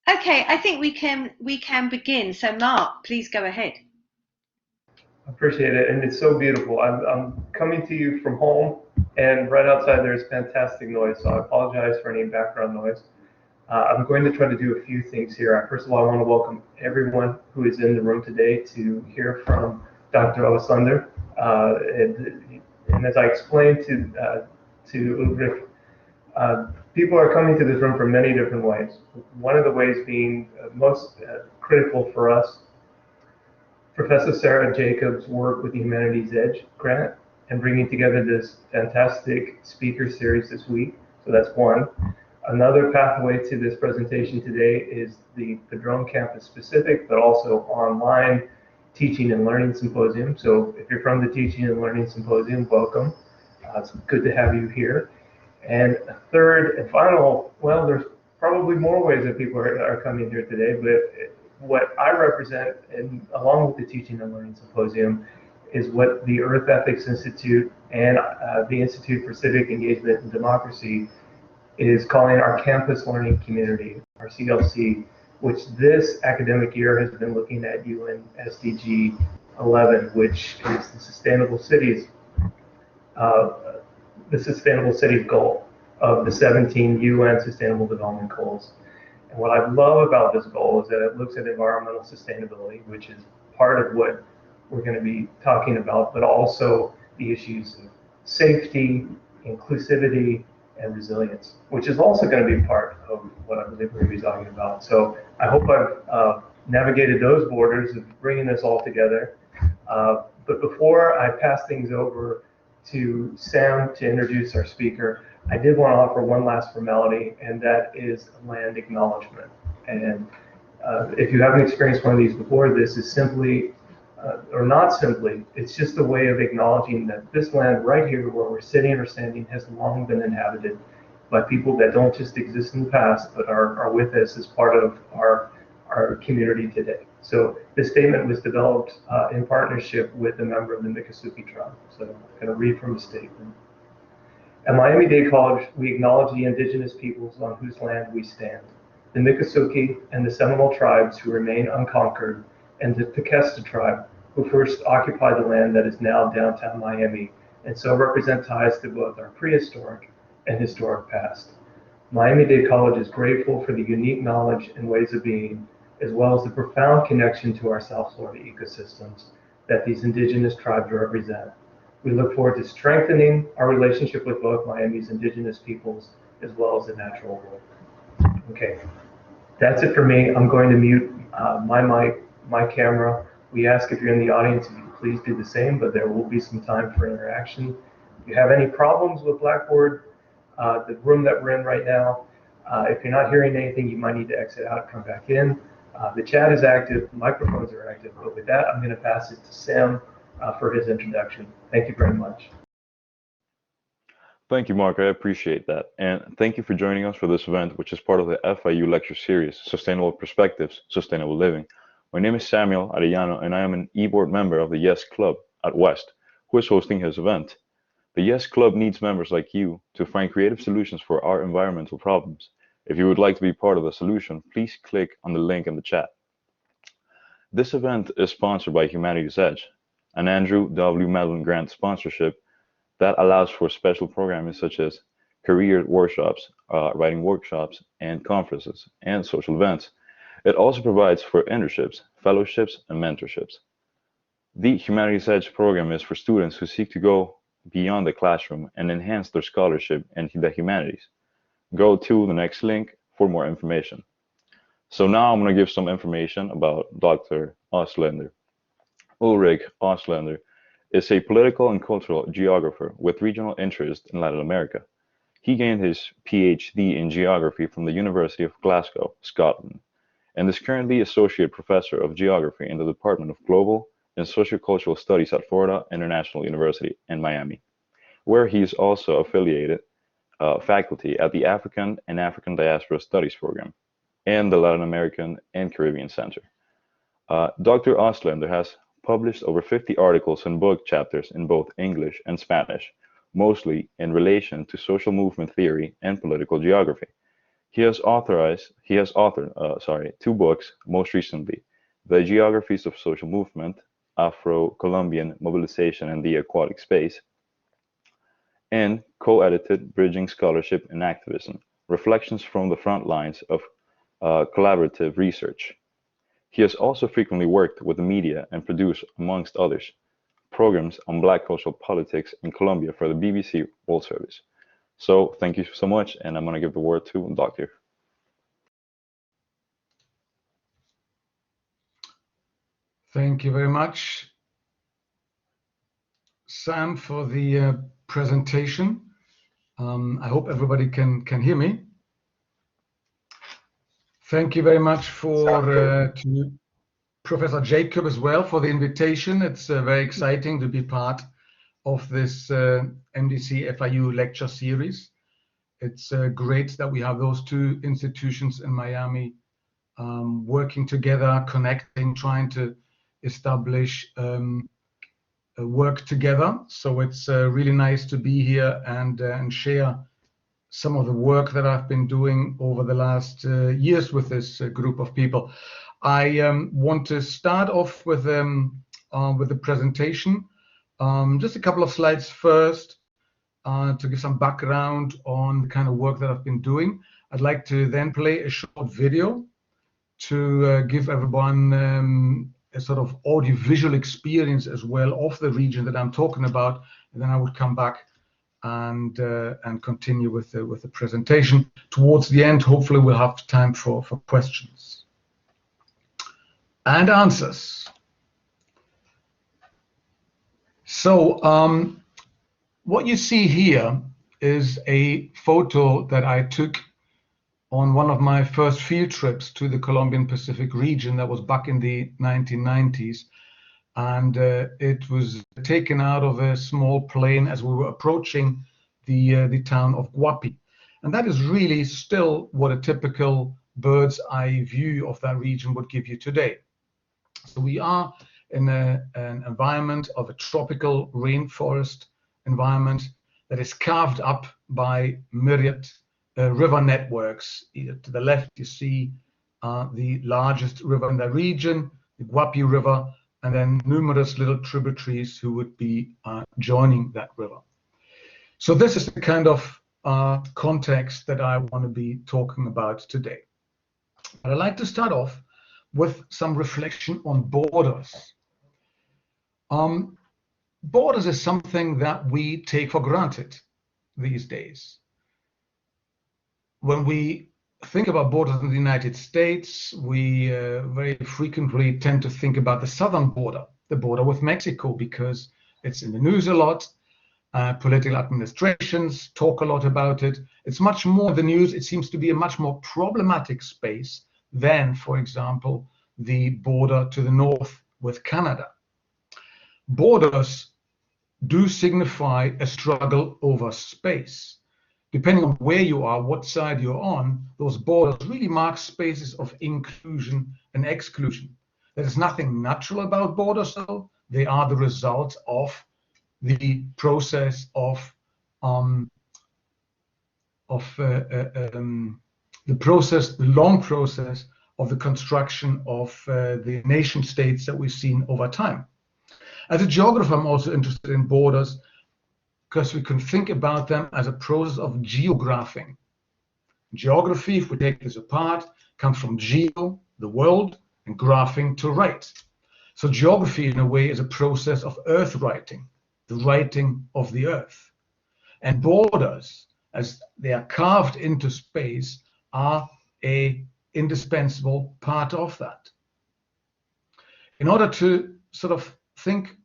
Okay, I think we can begin. So Mark, please go ahead. Appreciate it, and it's so beautiful. I'm coming to you from home, and right outside there's fantastic noise, so I apologize for any background noise. I'm going to try to do a few things here. First of all, I want to welcome everyone who is in the room today to hear from Dr. Oslender. And as I explained to Ulrich, people are coming to this room from many different ways. One of the ways being most critical for us, Professor Sarah Jacobs' work with the Humanities Edge grant and bringing together this fantastic speaker series this week. So that's one. Another pathway to this presentation today is the Padron Campus specific, but also online teaching and learning symposium. So if you're from the Teaching and Learning Symposium, welcome. It's good to have you here. And a third and final, well, there's probably more ways that people are coming here today, but what I represent, and along with the Teaching and Learning Symposium, is what the Earth Ethics Institute and the Institute for Civic Engagement and Democracy is calling our campus learning community, our CLC, which this academic year has been looking at UN SDG 11, which is the sustainable cities goal of the 17 UN Sustainable Development Goals. And what I love about this goal is that it looks at environmental sustainability, which is part of what we're going to be talking about, but also the issues of safety, inclusivity, and resilience, which is also going to be part of what I believe we're going to be talking about. So I hope I've navigated those borders of bringing this all together. But before I pass things over to Sam to introduce our speaker, I did want to offer one last formality, and that is land acknowledgement. And if you haven't experienced one of these before, this is simply, or not simply, it's just a way of acknowledging that this land right here where we're sitting or standing has long been inhabited by people that don't just exist in the past, but are with us as part of our community today. So this statement was developed in partnership with a member of the Miccosukee tribe. So I'm going to read from the statement. At Miami-Dade College, we acknowledge the indigenous peoples on whose land we stand, the Miccosukee and the Seminole tribes who remain unconquered, and the Tequesta tribe, who first occupied the land that is now downtown Miami, and so represent ties to both our prehistoric and historic past. Miami-Dade College is grateful for the unique knowledge and ways of being, as well as the profound connection to our South Florida ecosystems that these indigenous tribes represent. We look forward to strengthening our relationship with both Miami's indigenous peoples as well as the natural world. Okay, that's it for me. I'm going to mute my mic, my camera. We ask if you're in the audience, if you please do the same, but there will be some time for interaction. If you have any problems with Blackboard, the room that we're in right now, if you're not hearing anything, you might need to exit out and come back in. The chat is active, microphones are active, but with that, I'm going to pass it to Sam for his introduction. Thank you very much. Thank you, Mark. I appreciate that. And thank you for joining us for this event, which is part of the FIU lecture series, Sustainable Perspectives, Sustainable Living. My name is Samuel Arellano, and I am an e-board member of the YES Club at West, who is hosting his event. The YES Club needs members like you to find creative solutions for our environmental problems. If you would like to be part of the solution, please click on the link in the chat. This event is sponsored by Humanities Edge, an Andrew W. Mellon grant sponsorship that allows for special programming such as career workshops, writing workshops, and conferences, and social events. It also provides for internships, fellowships, and mentorships. The Humanities Edge program is for students who seek to go beyond the classroom and enhance their scholarship in the humanities. Go to the next link for more information. So now I'm going to give some information about Dr. Oslender. Ulrich Oslender is a political and cultural geographer with regional interest in Latin America. He gained his PhD in geography from the University of Glasgow, Scotland, and is currently Associate Professor of Geography in the Department of Global and Sociocultural Studies at Florida International University in Miami, where he is also affiliated faculty at the African and African Diaspora Studies program and the Latin American and Caribbean Center. Dr. Oslender has published over 50 articles and book chapters in both English and Spanish, mostly in relation to social movement theory and political geography. He has authored two books, most recently, The Geographies of Social Movement, Afro-Colombian Mobilization in the Aquatic Space, and co-edited Bridging Scholarship and Activism, Reflections from the Front Lines of Collaborative Research. He has also frequently worked with the media and produced, amongst others, programs on Black cultural politics in Colombia for the BBC World Service. So thank you so much, and I'm going to give the word to Dr. Thank you very much, Sam, for the presentation. I hope everybody can hear me. Thank you very much to Professor Jacob as well for the invitation. It's very exciting to be part of this MDC FIU lecture series. It's great that we have those two institutions in Miami working together, connecting, trying to establish work together. So it's really nice to be here and share some of the work that I've been doing over the last years with this group of people. I want to start off with the presentation. Just a couple of slides first to give some background on the kind of work that I've been doing. I'd like to then play a short video to give everyone a sort of audiovisual experience as well of the region that I'm talking about, and then I would come back and continue with the presentation. Towards the end, hopefully we'll have time for questions and answers. So what you see here is a photo that I took on one of my first field trips to the Colombian Pacific region. That was back in the 1990s. And it was taken out of a small plane as we were approaching the town of Guapi. And that is really still what a typical bird's eye view of that region would give you today. So we are in an environment of a tropical rainforest environment that is carved up by myriad river networks. To the left, you see the largest river in the region, the Guapi River, and then numerous little tributaries who would be joining that river. So this is the kind of context that I want to be talking about today. But I'd like to start off with some reflection on borders. Borders is something that we take for granted these days. When we think about borders in the United States, we very frequently tend to think about the southern border, the border with Mexico, because it's in the news a lot. Political administrations talk a lot about it. It's much more the news. It seems to be a much more problematic space than, for example, the border to the north with Canada. Borders do signify a struggle over space. Depending on where you are, what side you're on, those borders really mark spaces of inclusion and exclusion. There is nothing natural about borders, though. They are the result of the process of the long process of the construction of the nation states that we've seen over time. As a geographer, I'm also interested in borders because we can think about them as a process of geographing. Geography, if we take this apart, comes from geo, the world, and graphing, to write. So geography, in a way, is a process of earth writing, the writing of the earth. And borders, as they are carved into space, are an indispensable part of that. In order to sort of think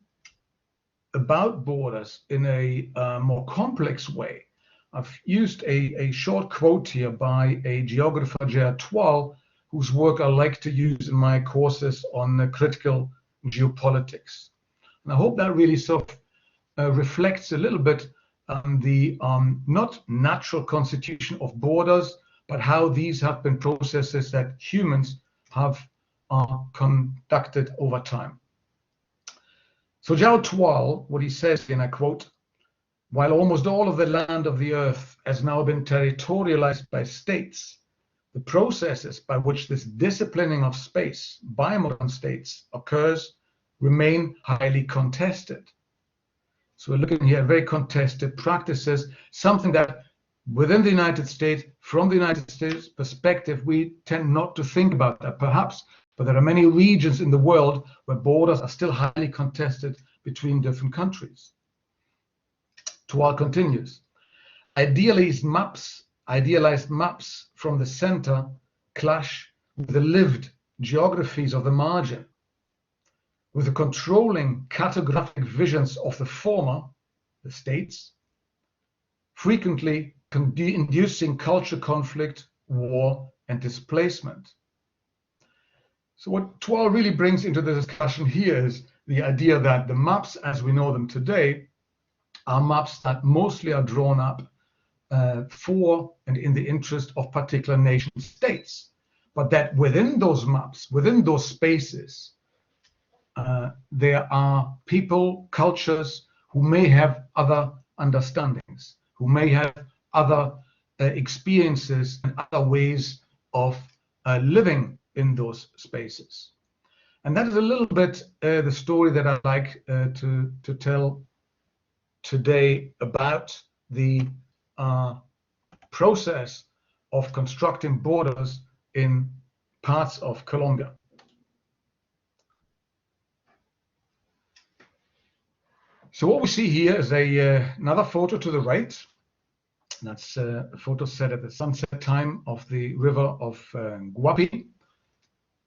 about borders in a more complex way, I've used a short quote here by a geographer, J.R. Twall, whose work I like to use in my courses on critical geopolitics. And I hope that really sort of reflects a little bit the not natural constitution of borders, but how these have been processes that humans have conducted over time. So J.R. Twall, what he says, and I quote, "While almost all of the land of the earth has now been territorialized by states, the processes by which this disciplining of space by modern states occurs remain highly contested. So we're looking here at very contested practices, something that within the United States, from the United States perspective, we tend not to think about that perhaps, but there are many regions in the world where borders are still highly contested between different countries. Tual continues. Idealized maps from the center clash with the lived geographies of the margin, with the controlling cartographic visions of the former, the states, frequently inducing culture conflict, war, and displacement. So what Tual really brings into the discussion here is the idea that the maps as we know them today are maps that mostly are drawn up for and in the interest of particular nation states, but that within those maps, within those spaces, there are people, cultures who may have other understandings, who may have other experiences and other ways of living in those spaces. And that is a little bit the story that I'd like to tell today about the process of constructing borders in parts of Colombia. So what we see here is another photo to the right. That's a photo set at the sunset time of the river of Guapi,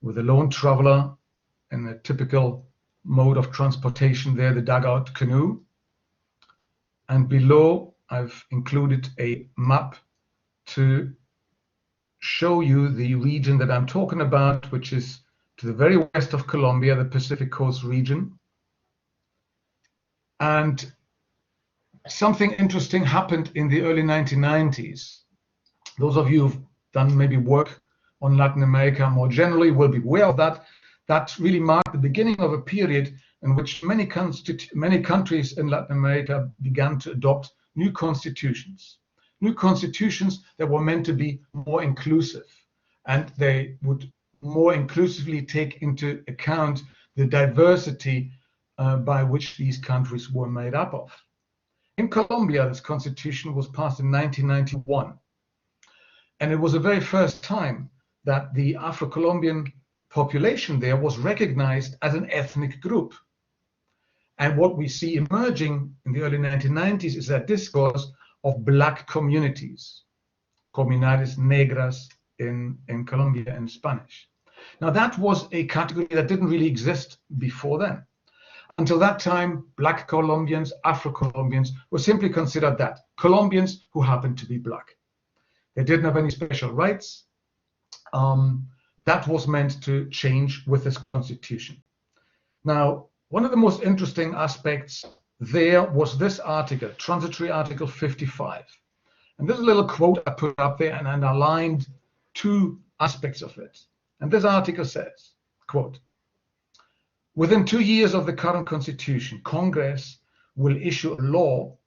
with a lone traveler in a typical mode of transportation there, the dugout canoe. And below, I've included a map to show you the region that I'm talking about, which is to the very west of Colombia, the Pacific Coast region. And something interesting happened in the early 1990s. Those of you who've done maybe work on Latin America more generally will be aware of that. That really marked the beginning of a period in which many countries in Latin America began to adopt new constitutions that were meant to be more inclusive, and they would more inclusively take into account the diversity by which these countries were made up of. In Colombia, this constitution was passed in 1991, and it was the very first time that the Afro-Colombian population there was recognized as an ethnic group. And what we see emerging in the early 1990s is that discourse of black communities, comunidades negras in Colombia in Spanish. Now that was a category that didn't really exist before then. Until that time, black Colombians, Afro-Colombians were simply considered that, Colombians who happened to be black. They didn't have any special rights. That was meant to change with this constitution. Now, one of the most interesting aspects there was this article, Transitory Article 55. And there's a little quote I put up there and underlined two aspects of it. And this article says, quote, "Within 2 years of the current constitution, Congress will issue a law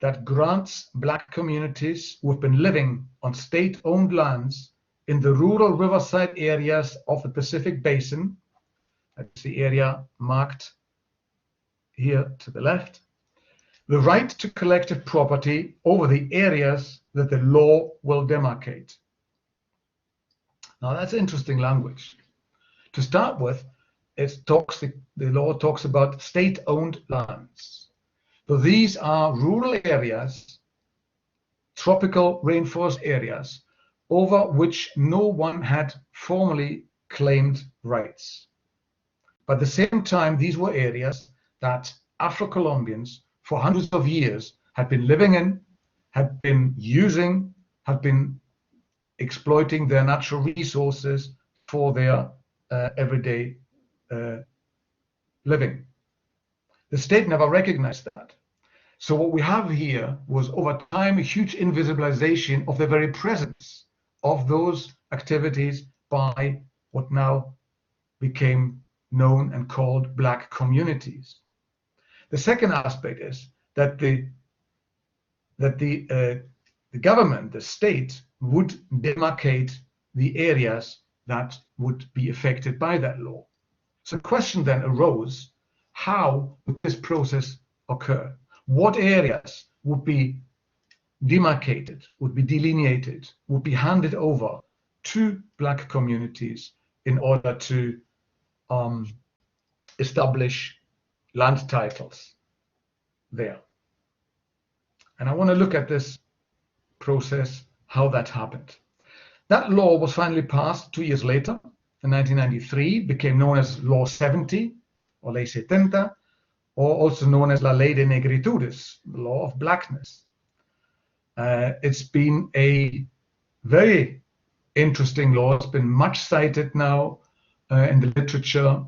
that grants black communities who have been living on state-owned lands in the rural riverside areas of the Pacific Basin," that's the area marked here to the left, "the right to collective property over the areas that the law will demarcate." Now that's interesting language. To start with, the law talks about state-owned lands. So these are rural areas, tropical rainforest areas, over which no one had formally claimed rights. But at the same time, these were areas that Afro-Colombians for hundreds of years had been living in, had been using, had been exploiting their natural resources for their everyday living. The state never recognized that. So what we have here was over time a huge invisibilization of the very presence of those activities by what now became known and called black communities. The second aspect is that the government, the state, would demarcate the areas that would be affected by that law. So the question then arose, how would this process occur? What areas would be demarcated, would be delineated, would be handed over to Black communities in order to establish land titles there? And I want to look at this process, how that happened. That law was finally passed 2 years later, in 1993, became known as Law 70, or Ley 70, or also known as La Ley de Negritudes, the law of blackness. It's been a very interesting law. It's been much cited now in the literature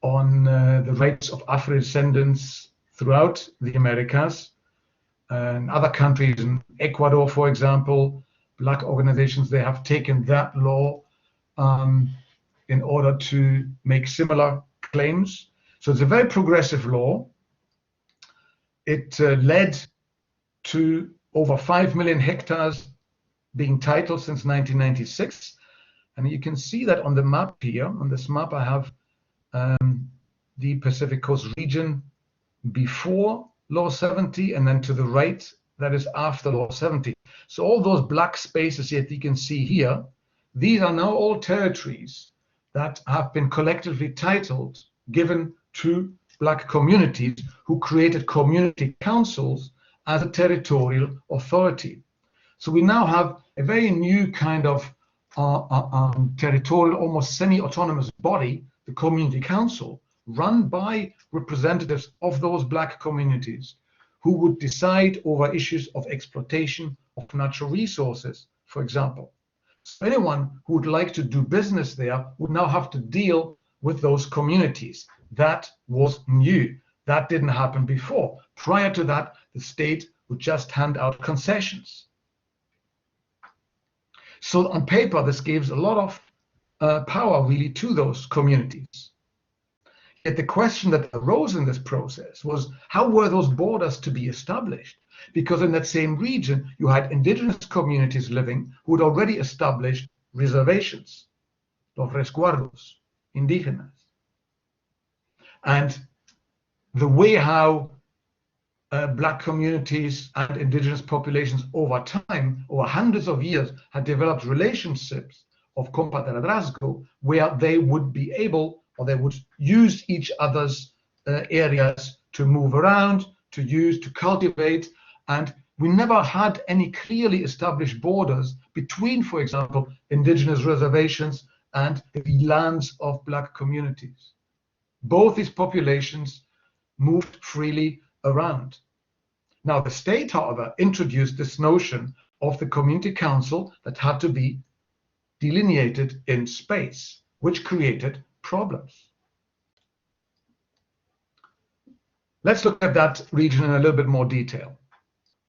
on the rights of Afro-descendants throughout the Americas. And other countries, in Ecuador, for example, Black organizations, they have taken that law in order to make similar claims. So it's a very progressive law. It led to over 5 million hectares being titled since 1996. And you can see that on the map here. On this map, I have the Pacific Coast region before Law 70, and then to the right, that is after Law 70. So all those black spaces that you can see here, these are now all territories that have been collectively titled, given to Black communities who created community councils as a territorial authority. So we now have a very new kind of territorial, almost semi-autonomous body, the Community Council, run by representatives of those Black communities who would decide over issues of exploitation of natural resources, for example. So anyone who would like to do business there would now have to deal with those communities. That was new. That didn't happen before. Prior to that, the state would just hand out concessions. So on paper, this gives a lot of power really to those communities. Yet the question that arose in this process was, how were those borders to be established? Because in that same region, you had indigenous communities living who had already established reservations, los resguardos indígenas. And the way how Black communities and indigenous populations over time, over hundreds of years, had developed relationships of compadrazgo, where they would be able, or they would use each other's areas to move around, to use, to cultivate. And we never had any clearly established borders between, for example, indigenous reservations and the lands of Black communities. Both these populations moved freely around. Now, the state, however, introduced this notion of the community council that had to be delineated in space, which created problems. Let's look at that region in a little bit more detail.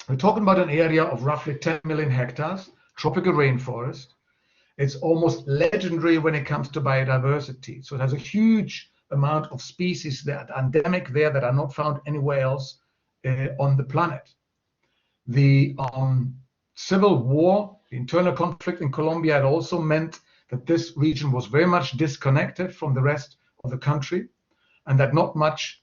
We're talking about an area of roughly 10 million hectares, tropical rainforest. It's almost legendary when it comes to biodiversity. So it has a huge amount of species that are endemic there that are not found anywhere else on the planet. The civil war, the internal conflict in Colombia, had also meant that this region was very much disconnected from the rest of the country, and that not much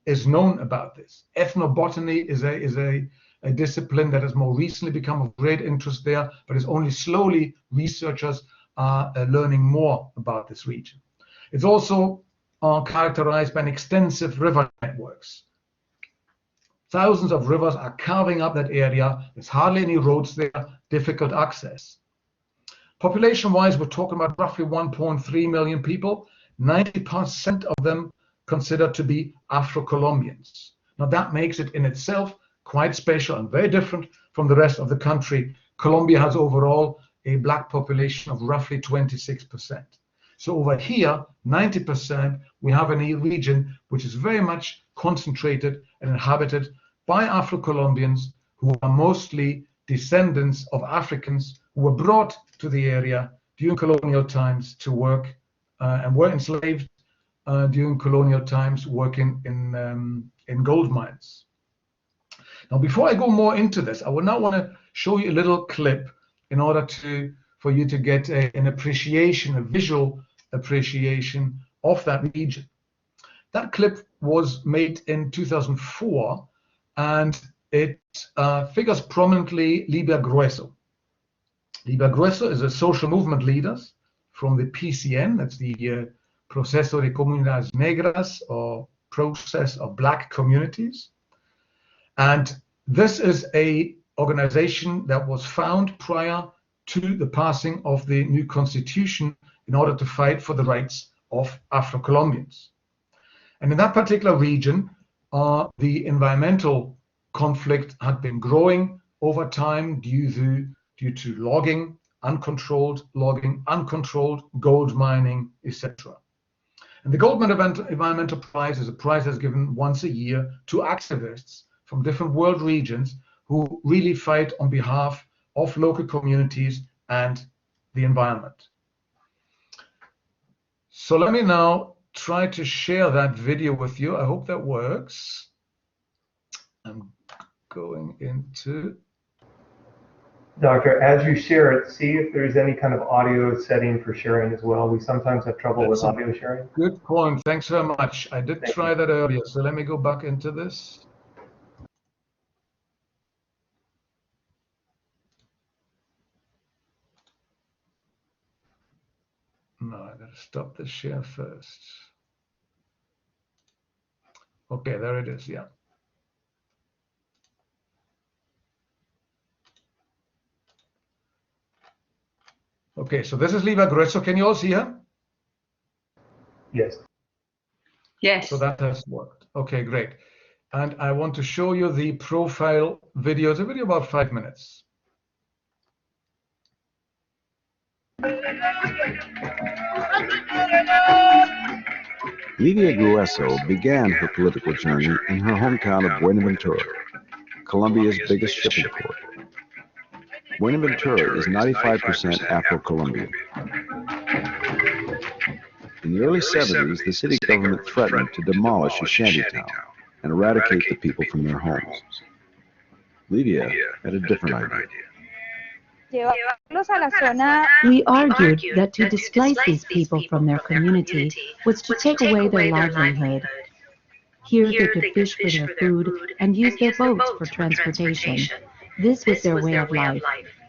is known about this. Ethnobotany is a discipline that has more recently become of great interest there, but is only slowly researchers are learning more about this region. It's also characterized by an extensive river networks. Thousands of rivers are carving up that area. There's hardly any roads there, difficult access. Population-wise, we're talking about roughly 1.3 million people, 90% of them considered to be Afro-Colombians. Now that makes it in itself quite special and very different from the rest of the country. Colombia has overall a Black population of roughly 26%. So over here, 90%, we have a region which is very much concentrated and inhabited by Afro-Colombians who are mostly descendants of Africans who were brought to the area during colonial times to work and were enslaved during colonial times working in gold mines. Now, before I go more into this, I would now want to show you a little clip in order to for you to get an appreciation, a visual appreciation of that region. That clip was made in 2004, and it figures prominently Livia Grueso. Livia Grueso is a social movement leader from the PCN, that's the Proceso de Comunidades Negras, or Process of Black Communities. And this is a organization that was found prior to the passing of the new constitution in order to fight for the rights of Afro-Colombians. And in that particular region, the environmental conflict had been growing over time due to logging, uncontrolled gold mining, etc. And the Goldman Environmental Prize is a prize that's given once a year to activists from different world regions who really fight on behalf of local communities and the environment. So let me now try to share that video with you. I hope that works. I'm going into... Doctor, as you share it, see if there's any kind of audio setting for sharing as well. We sometimes have trouble with audio sharing. Good point. Thanks very much. I did try that earlier. So let me go back into this. No, I gotta stop the share first. Okay, there it is, yeah. Okay, so this is Livia Grueso. Can you all see her? Yes. Yes. So that has worked. Okay, great. And I want to show you the profile video. It's a video about 5 minutes. Livia Grueso began her political journey in her hometown of Buenaventura, Colombia's biggest shipping port. Buenaventura is 95% Afro-Colombian. In the early 70s, the city government threatened to demolish a shantytown and eradicate the people from their homes. Livia had a different idea. We argued that to displace these people from their community was to take away their livelihood. Here they could fish for their food and use their boats for transportation. This was their way of life.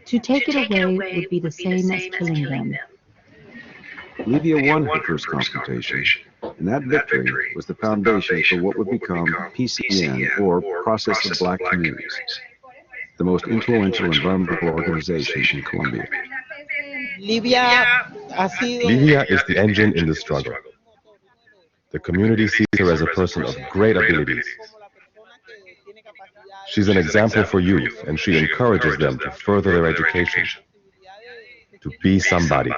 To take it away would be the same as killing them. Livia won her first confrontation, and that victory was the foundation for what would become PCN, or Process of Black Communities, the most influential environmental organization in Colombia. Livia is the engine in the struggle. The community sees her as a person of great abilities. She's an example for youth, and she encourages them to further their education, to be somebody.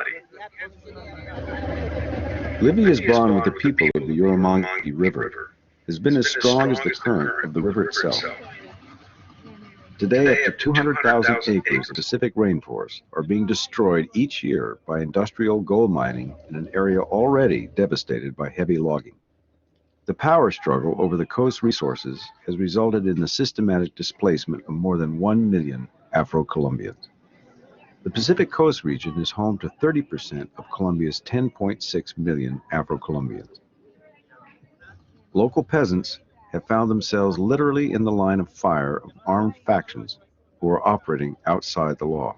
Livia's bond with the people of the Urumangi River has been as strong as the current of the river itself. Today, up to 200,000 acres of Pacific rainforest are being destroyed each year by industrial gold mining in an area already devastated by heavy logging. The power struggle over the coast resources has resulted in the systematic displacement of more than 1 million Afro-Colombians. The Pacific Coast region is home to 30% of Colombia's 10.6 million Afro-Colombians. Local peasants have found themselves literally in the line of fire of armed factions who are operating outside the law.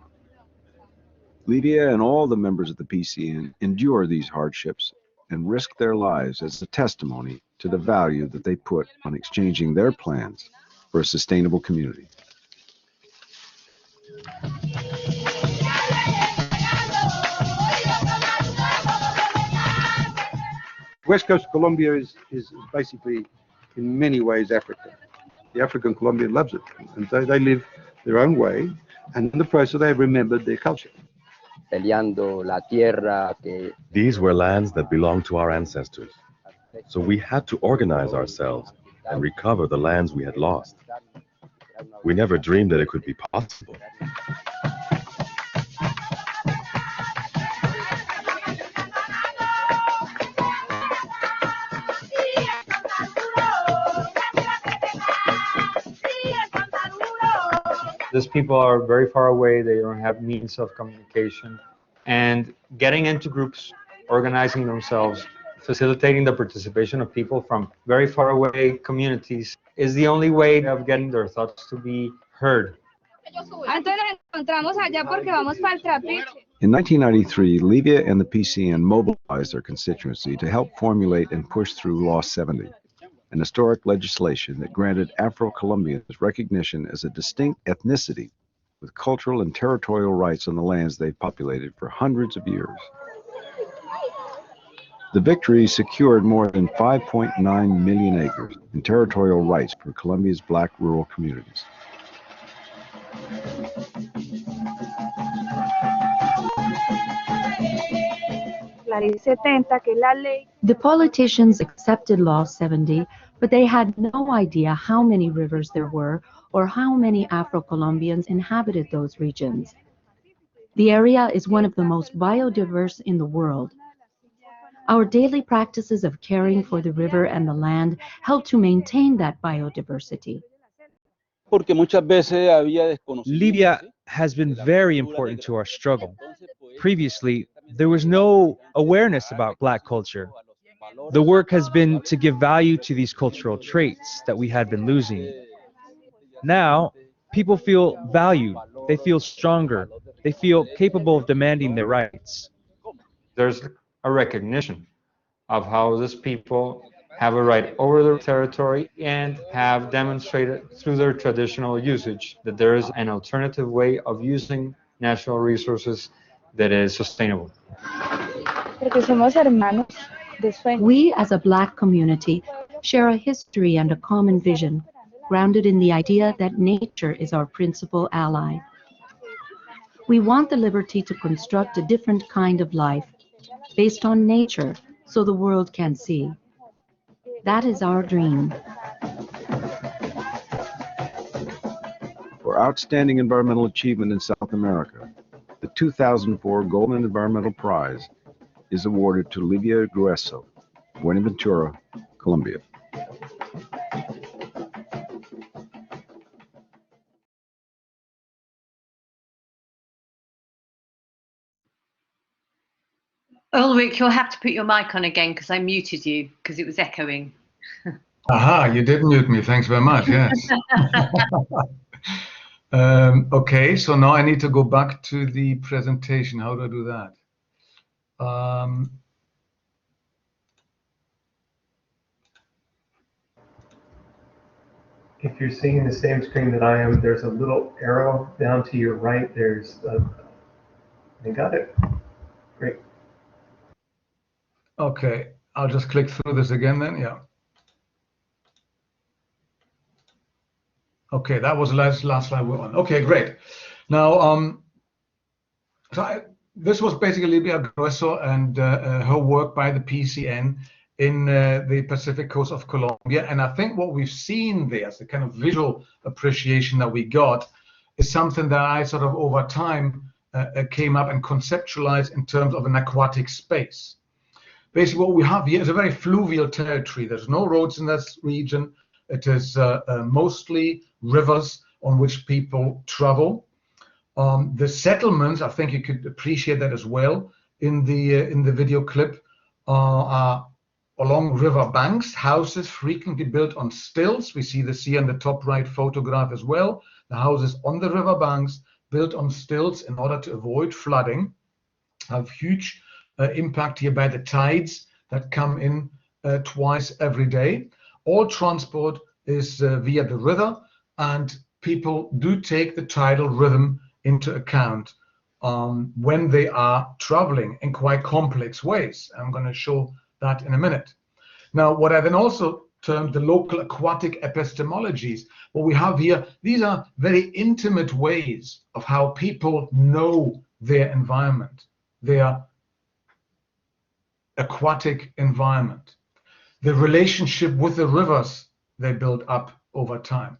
Livia and all the members of the PCN endure these hardships and risk their lives as a testimony to the value that they put on exchanging their plans for a sustainable community. West Coast of Colombia is basically, in many ways, Africa. The African Colombian loves it, and so they live their own way, and in the process they have remembered their culture. These were lands that belonged to our ancestors, so we had to organize ourselves and recover the lands we had lost. We never dreamed that it could be possible. These people are very far away, they don't have means of communication, and getting into groups, organizing themselves, facilitating the participation of people from very far away communities is the only way of getting their thoughts to be heard. In 1993, Libya and the PCN mobilized their constituency to help formulate and push through Law 70, an historic legislation that granted Afro-Colombians recognition as a distinct ethnicity with cultural and territorial rights on the lands they've populated for hundreds of years. The victory secured more than 5.9 million acres in territorial rights for Colombia's black rural communities. The politicians accepted Law 70, but they had no idea how many rivers there were or how many Afro-Colombians inhabited those regions. The area is one of the most biodiverse in the world. Our daily practices of caring for the river and the land help to maintain that biodiversity. Libya has been very important to our struggle. Previously, there was no awareness about Black culture. The work has been to give value to these cultural traits that we had been losing. Now, people feel valued, they feel stronger, they feel capable of demanding their rights. There's a recognition of how these people have a right over their territory and have demonstrated through their traditional usage that there is an alternative way of using natural resources that is sustainable. We as a Black community share a history and a common vision, grounded in the idea that nature is our principal ally. We want the liberty to construct a different kind of life, based on nature, so the world can see. That is our dream. For outstanding environmental achievement in South America, the 2004 Golden Environmental Prize is awarded to Livia Grueso, Buenaventura, Colombia. Ulrich, you'll have to put your mic on again because I muted you because it was echoing. Aha, you did mute me. Thanks very much. Yes. Okay, so now I need to go back to the presentation. How do I do that? If you're seeing the same screen that I am, there's a little arrow down to your right. There's I got it. Great. Okay, I'll just click through this again then. Yeah. Okay, that was the last slide we're on. Okay, great. Now, this was basically Livia Grueso and her work by the PCN in the Pacific coast of Colombia. And I think what we've seen there, the kind of visual appreciation that we got, is something that I sort of over time came up and conceptualized in terms of an aquatic space. Basically, what we have here is a very fluvial territory. There's no roads in this region. It is mostly rivers on which people travel. The settlements, I think you could appreciate that as well in the video clip, are along river banks, houses frequently built on stilts. We see this here in the top right photograph as well. The houses on the river banks built on stilts in order to avoid flooding have huge impact here by the tides that come in twice every day. All transport is via the river, and people do take the tidal rhythm into account when they are traveling in quite complex ways. I'm going to show that in a minute. Now, what I then also termed the local aquatic epistemologies, what we have here, these are very intimate ways of how people know their environment, their aquatic environment, the relationship with the rivers they build up over time.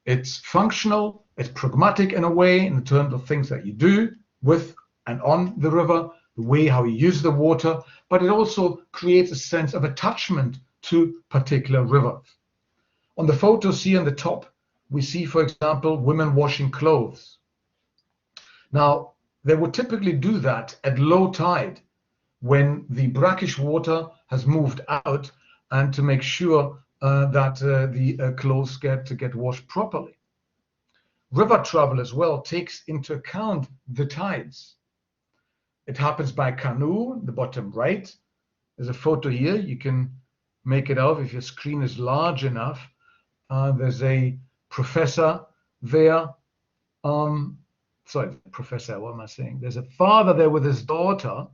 It's functional, it's pragmatic in a way in terms of things that you do with and on the river, the way how you use the water, but it also creates a sense of attachment to particular rivers. On the photos here on the top, we see, for example, women washing clothes. Now, they would typically do that at low tide when the brackish water has moved out, and to make sure that the clothes get washed properly. River travel as well takes into account the tides. It happens by canoe, the bottom right. There's a photo here. You can make it out if your screen is large enough. There's a professor there. Sorry, professor, what am I saying? There's a father there with his daughter.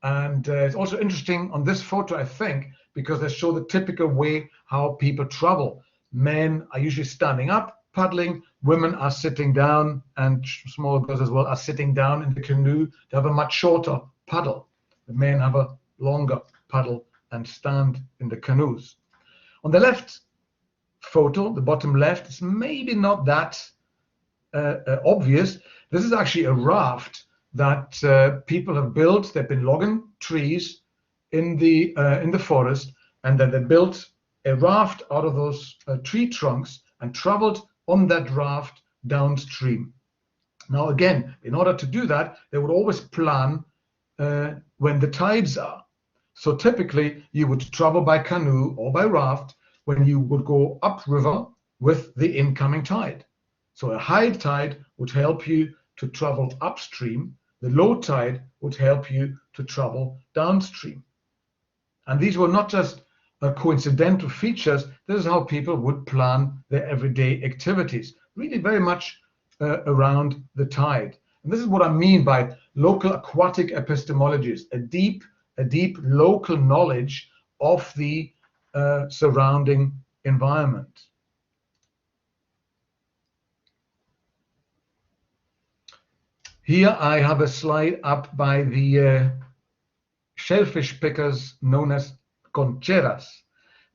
And it's also interesting on this photo, I think, because they show the typical way how people travel. Men are usually standing up, paddling. Women are sitting down, and small girls as well are sitting down in the canoe. They have a much shorter paddle. The men have a longer paddle and stand in the canoes. On the left photo, the bottom left, is maybe not that obvious. This is actually a raft that people have built. They've been logging trees in the forest, and then they built a raft out of those tree trunks and traveled on that raft downstream. Now again, in order to do that, they would always plan when the tides are. So typically you would travel by canoe or by raft when you would go upriver with the incoming tide. So a high tide would help you to travel upstream. The low tide would help you to travel downstream. And these were not just coincidental features. This is how people would plan their everyday activities, really very much around the tide. And this is what I mean by local aquatic epistemologies, a deep local knowledge of the surrounding environment. Here I have a slide up by the shellfish pickers known as concheras.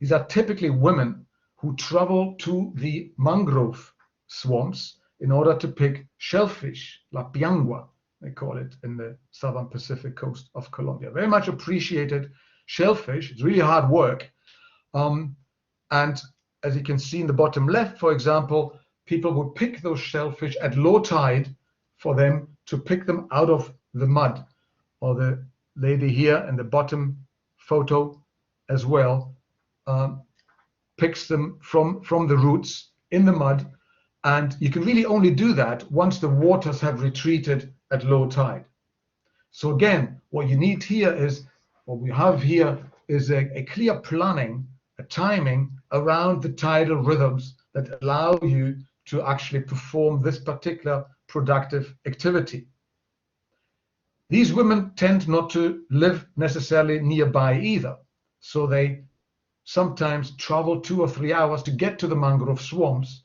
These are typically women who travel to the mangrove swamps in order to pick shellfish, la piangua, they call it in the southern Pacific coast of Colombia. Very much appreciated shellfish. It's really hard work. And as you can see in the bottom left, for example, people would pick those shellfish at low tide for them to pick them out of the mud. Or the lady here in the bottom photo as well picks them from the roots in the mud. And you can really only do that once the waters have retreated at low tide. So again, what you need here is, what we have here is a clear planning, a timing around the tidal rhythms that allow you to actually perform this particular productive activity. These women tend not to live necessarily nearby either. So they sometimes travel 2 or 3 hours to get to the mangrove swamps,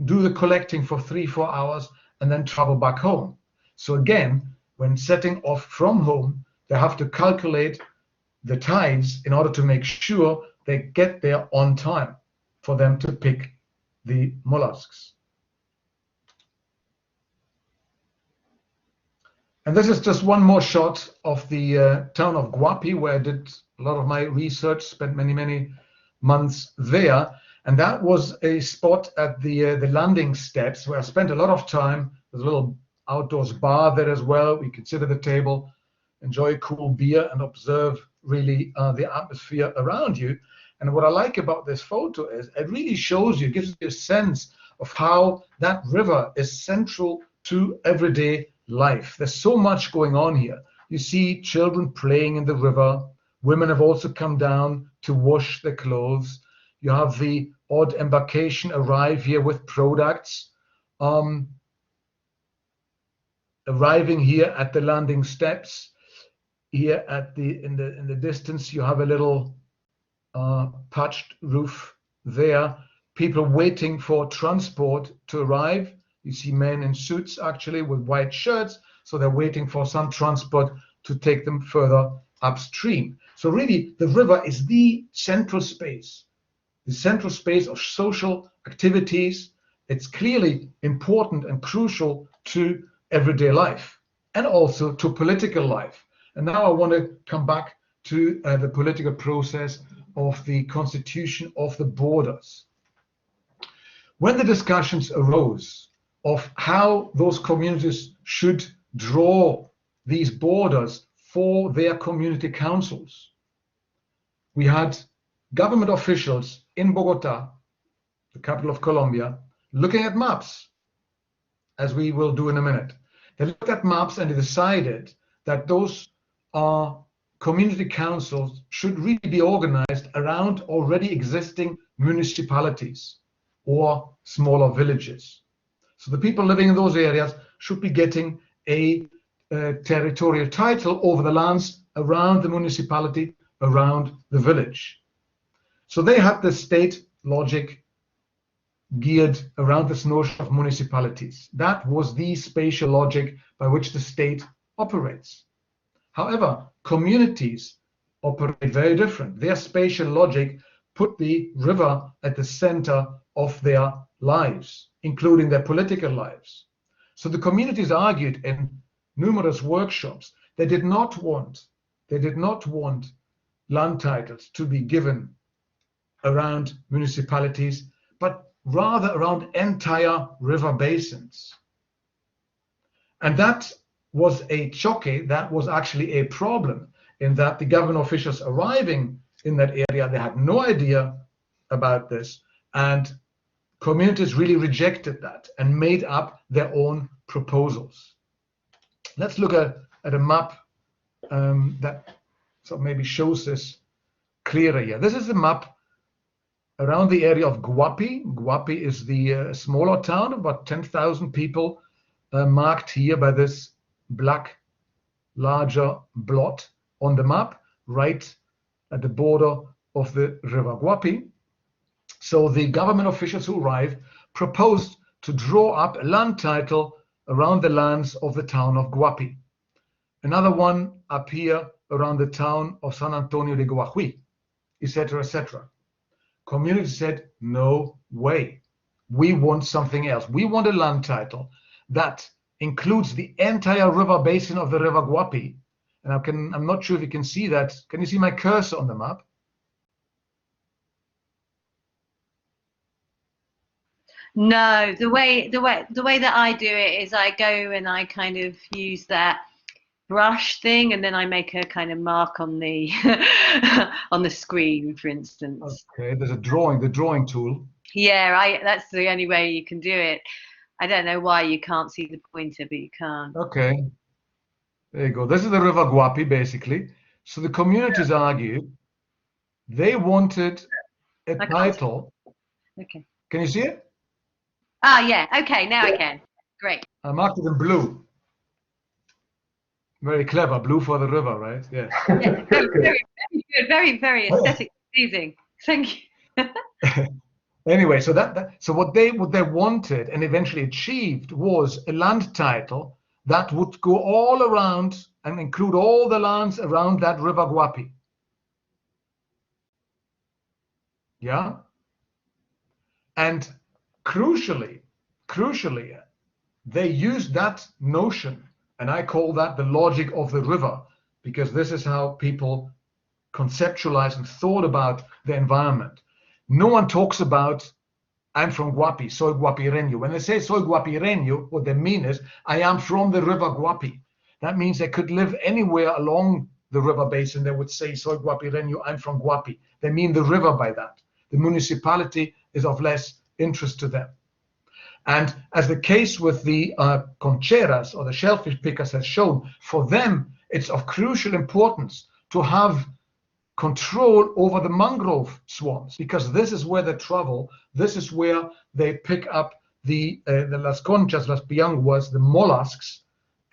do the collecting for 3-4 hours, and then travel back home. So again, when setting off from home, they have to calculate the tides in order to make sure they get there on time for them to pick the mollusks. And this is just one more shot of the town of Guapi, where I did a lot of my research, spent many months there. And that was a spot at the landing steps where I spent a lot of time. There's a little outdoors bar there as well. We could sit at the table, enjoy a cool beer, and observe really the atmosphere around you. And what I like about this photo is it really shows you, gives you a sense of how that river is central to everyday life. There's so much going on here. You see children playing in the river. Women have also come down to wash their clothes. You have the odd embarkation arrive here with products. Arriving here at the landing steps. Here at in the distance, you have a little patched roof there. People waiting for transport to arrive. You see men in suits actually with white shirts, so they're waiting for some transport to take them further upstream. So really, the river is the central space of social activities. It's clearly important and crucial to everyday life and also to political life. And now I want to come back to the political process of the constitution of the borders. When the discussions arose of how those communities should draw these borders for their community councils, we had government officials in Bogota, the capital of Colombia, looking at maps, as we will do in a minute. They looked at maps and they decided that those community councils should really be organized around already existing municipalities or smaller villages. So the people living in those areas should be getting a territorial title over the lands around the municipality, around the village. So they had the state logic geared around this notion of municipalities. That was the spatial logic by which the state operates. However, communities operate very different. Their spatial logic put the river at the center of their lives, including their political lives. So the communities argued in numerous workshops they did not want land titles to be given around municipalities, but rather around entire river basins. And that was a choque, that was actually a problem, in that the government officials arriving in that area, they had no idea about this, and communities really rejected that and made up their own proposals. Let's look at a map that sort of maybe shows this clearer here. This is a map around the area of Guapi. Guapi is the smaller town, about 10,000 people, marked here by this black larger blot on the map, right at the border of the River Guapi. So the government officials who arrived proposed to draw up a land title around the lands of the town of Guapi. Another one up here around the town of San Antonio de Guajuí, etc., etc. Community said, no way. We want something else. We want a land title that includes the entire river basin of the River Guapi. And I'm not sure if you can see that. Can you see my cursor on the map? No, the way that I do it is I go and I kind of use that brush thing, and then I make a kind of mark on the on the screen, for instance. Okay, there's the drawing tool. Yeah, that's the only way you can do it. I don't know why you can't see the pointer, but you can. Okay, there you go. This is the River Guapi, basically. So the communities argued they wanted a title. Okay. Can you see it? Ah, yeah. Okay, now I can. Great. I marked it in blue. Very clever, blue for the river, right? Yeah. Yeah, very good. Very aesthetic, pleasing. Thank you. Anyway, so so what they wanted and eventually achieved was a land title that would go all around and include all the lands around that River Guapi. Yeah. And crucially, they used that notion, and I call that the logic of the river, because this is how people conceptualized and thought about the environment. No one talks about, I'm from Guapi, soy guapireño. When they say soy guapireño, what they mean is, I am from the River Guapi. That means they could live anywhere along the river basin. They would say, soy guapireño, I'm from Guapi. They mean the river by that. The municipality is of less interest to them. And as the case with the concheras, or the shellfish pickers, has shown, for them, it's of crucial importance to have control over the mangrove swamps, because this is where they travel, this is where they pick up the las conchas, las pianguas, the mollusks,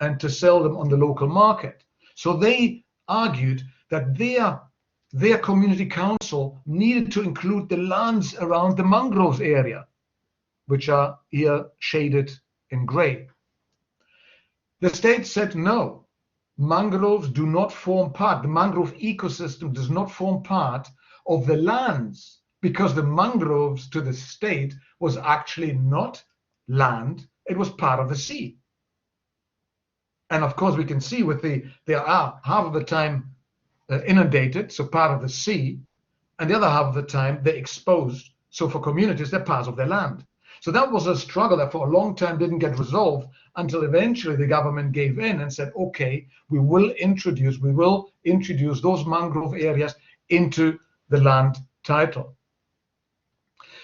and to sell them on the local market. So they argued that their community council needed to include the lands around the mangroves area, which are here shaded in gray. The state said no. Mangroves do not form part, the mangrove ecosystem does not form part of the lands, because the mangroves to the state was actually not land, it was part of the sea. And of course we can see with they are half of the time inundated, so part of the sea, and the other half of the time they're exposed, so for communities they're part of their land. So that was a struggle that for a long time didn't get resolved until eventually the government gave in and said, okay, we will introduce those mangrove areas into the land title.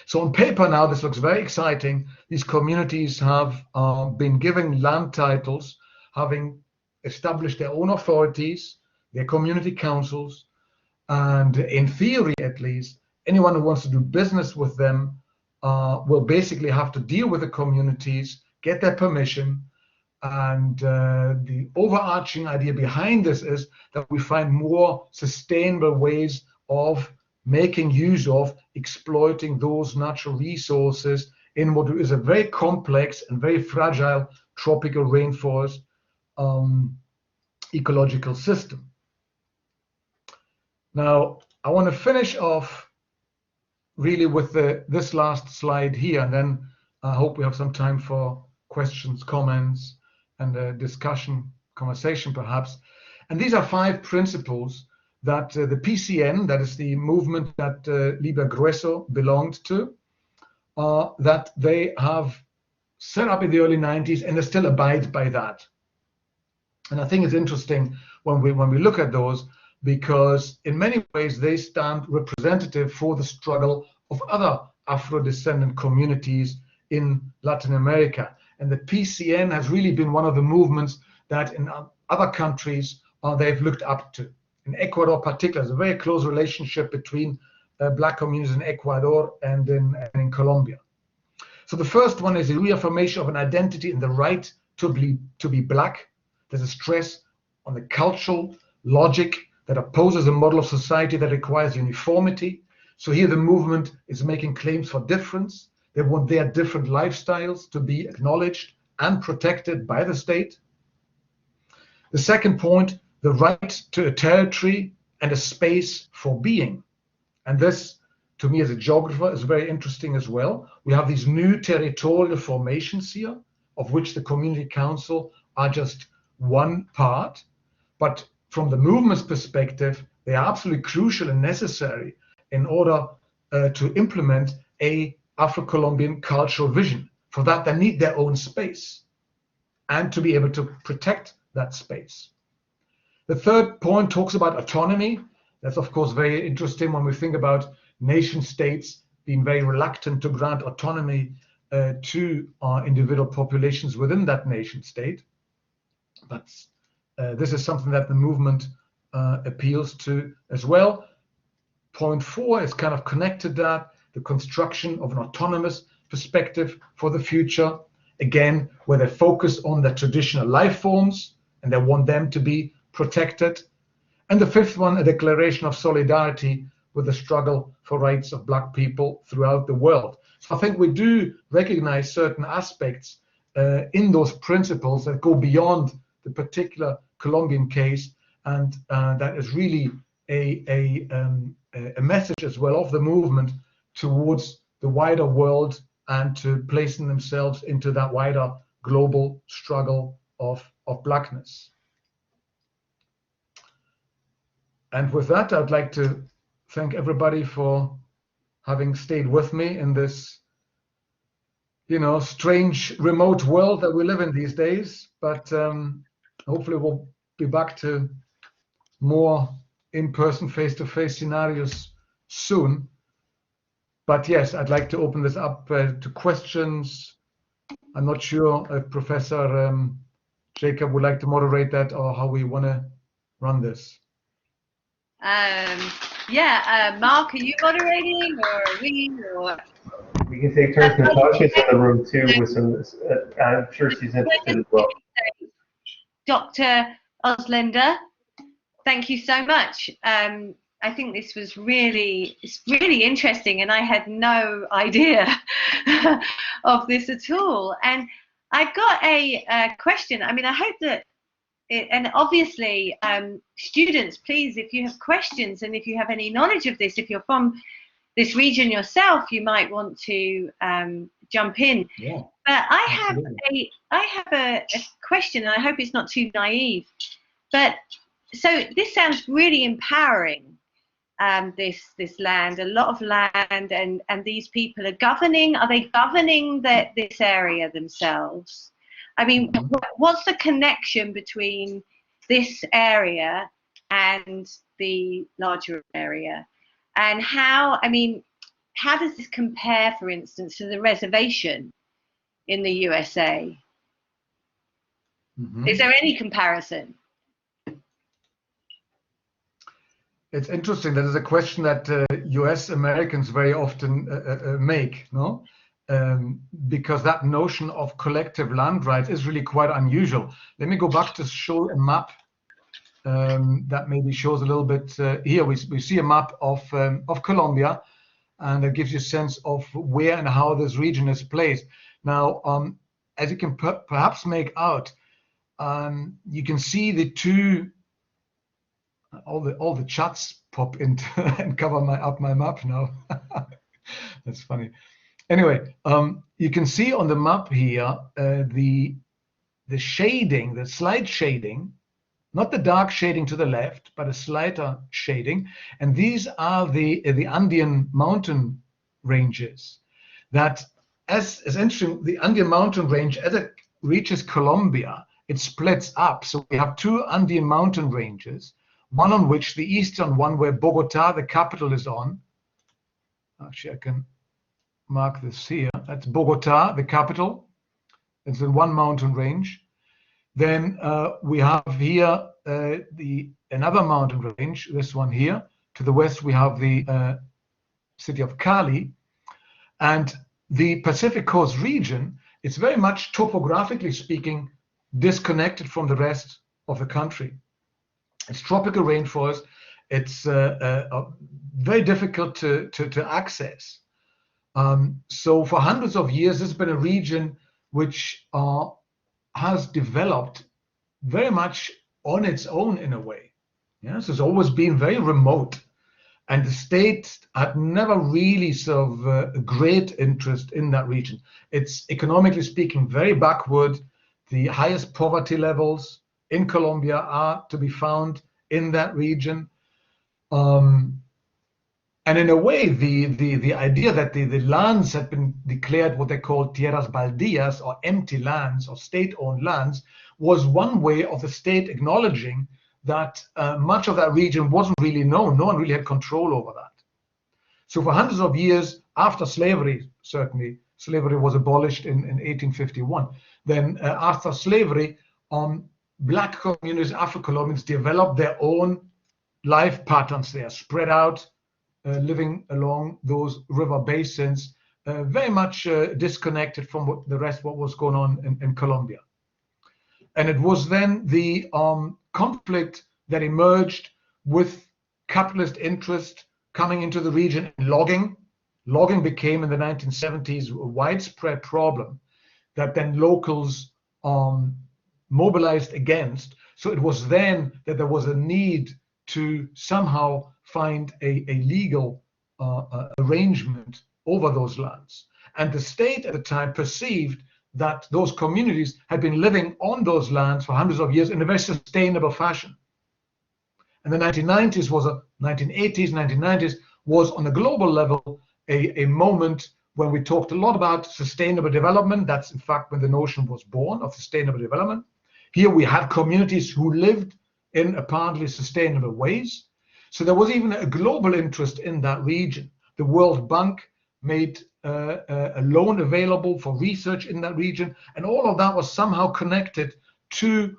So on paper now, this looks very exciting. These communities have been given land titles, having established their own authorities, their community councils, and in theory at least, anyone who wants to do business with them will basically have to deal with the communities, get their permission, and the overarching idea behind this is that we find more sustainable ways of making use of exploiting those natural resources in what is a very complex and very fragile tropical rainforest ecological system. Now, I want to finish off really with this last slide here, and then I hope we have some time for questions, comments, and a conversation perhaps. And these are 5 principles that the PCN, that is the movement that Liber Grueso belonged to, that they have set up in the early 90s, and they still abide by that. And I think it's interesting when we look at those, because in many ways they stand representative for the struggle of other Afro-descendant communities in Latin America. And the PCN has really been one of the movements that in other countries they've looked up to. In Ecuador particularly, there's a very close relationship between Black communities in Ecuador and in Colombia. So the first one is the reaffirmation of an identity and the right to be Black. There's a stress on the cultural logic that opposes a model of society that requires uniformity. So here the movement is making claims for difference. They want their different lifestyles to be acknowledged and protected by the state. The second point, the right to a territory and a space for being. And this, to me as a geographer, is very interesting as well. We have these new territorial formations here, of which the community council are just one part. But from the movement's perspective, they are absolutely crucial and necessary in order to implement a Afro-Colombian cultural vision. For that, they need their own space and to be able to protect that space. The third point talks about autonomy. That's, of course, very interesting when we think about nation states being very reluctant to grant autonomy to individual populations within that nation state. But this is something that the movement appeals to as well. Point 4 is kind of connected to that, the construction of an autonomous perspective for the future, again, where they focus on the traditional life forms and they want them to be protected. And the 5th one, a declaration of solidarity with the struggle for rights of Black people throughout the world. So I think we do recognize certain aspects in those principles that go beyond the particular Colombian case, and that is really a message as well of the movement towards the wider world and to placing themselves into that wider global struggle of Blackness. And with that, I'd like to thank everybody for having stayed with me in this, strange remote world that we live in these days. But hopefully we'll be back to more in-person, face-to-face scenarios soon. But yes, I'd like to open this up to questions. I'm not sure if Professor Jacob would like to moderate that or how we want to run this. Mark, are you moderating or are we? Or... We can take turns. Natasha's in the room too with some, I'm sure she's interested as well. Dr. Oslender, thank you so much. I think this was really interesting, and I had no idea of this at all. And I've got a question. I mean, I hope that, and obviously, students, please, if you have questions and if you have any knowledge of this, if you're from this region yourself, you might want to jump in. Yeah. But I have a question, and I hope it's not too naive. But so this sounds really empowering. this land, a lot of land, and these people are governing. Are they governing this area themselves? I mean, what's the connection between this area and the larger area? And how, I mean, how does this compare, for instance, to the reservation in the USA? Is there any comparison? It's interesting. That is a question that US Americans very often make, no? Because that notion of collective land rights is really quite unusual. Let me go back to show a map that maybe shows a little bit. Here we see a map of Colombia, and it gives you a sense of where and how this region is placed. Now, as you can perhaps make out, you can see the two. All the chats pop into and cover up my map now. That's funny. Anyway, you can see on the map here the shading, the slight shading, not the dark shading to the left, but a slighter shading, and these are the Andean mountain ranges. That, as interesting, the Andean mountain range, as it reaches Colombia, it splits up. So we have two Andean mountain ranges. One on which the eastern one, where Bogota, the capital, is on. Actually, I can mark this here. That's Bogota, the capital. It's in one mountain range. Then we have here another mountain range, this one here. To the west, we have the city of Cali. And the Pacific Coast region is very much, topographically speaking, disconnected from the rest of the country. It's tropical rainforest. It's very difficult to access. So for hundreds of years, this has been a region which has developed very much on its own in a way. Yes, it's always been very remote, and the state had never really sort of a great interest in that region. It's, economically speaking, very backward. The highest poverty levels in Colombia are to be found in that region. And in a way, the idea that the lands had been declared what they call tierras baldías, or empty lands, or state-owned lands, was one way of the state acknowledging that much of that region wasn't really known. No one really had control over that. So for hundreds of years after slavery, certainly, slavery was abolished in 1851. Then after slavery, Black communities, Afro-Colombians, developed their own life patterns there, spread out, living along those river basins, very much disconnected from what was going on in Colombia. And it was then the conflict that emerged with capitalist interest coming into the region in logging. Logging became, in the 1970s, a widespread problem that then locals mobilized against. So it was then that there was a need to somehow find a legal arrangement over those lands. And the state at the time perceived that those communities had been living on those lands for hundreds of years in a very sustainable fashion. And the 1980s, 1990s was on a global level a moment when we talked a lot about sustainable development. That's in fact when the notion was born of sustainable development. Here we had communities who lived in apparently sustainable ways. So there was even a global interest in that region. The World Bank made a loan available for research in that region, and all of that was somehow connected to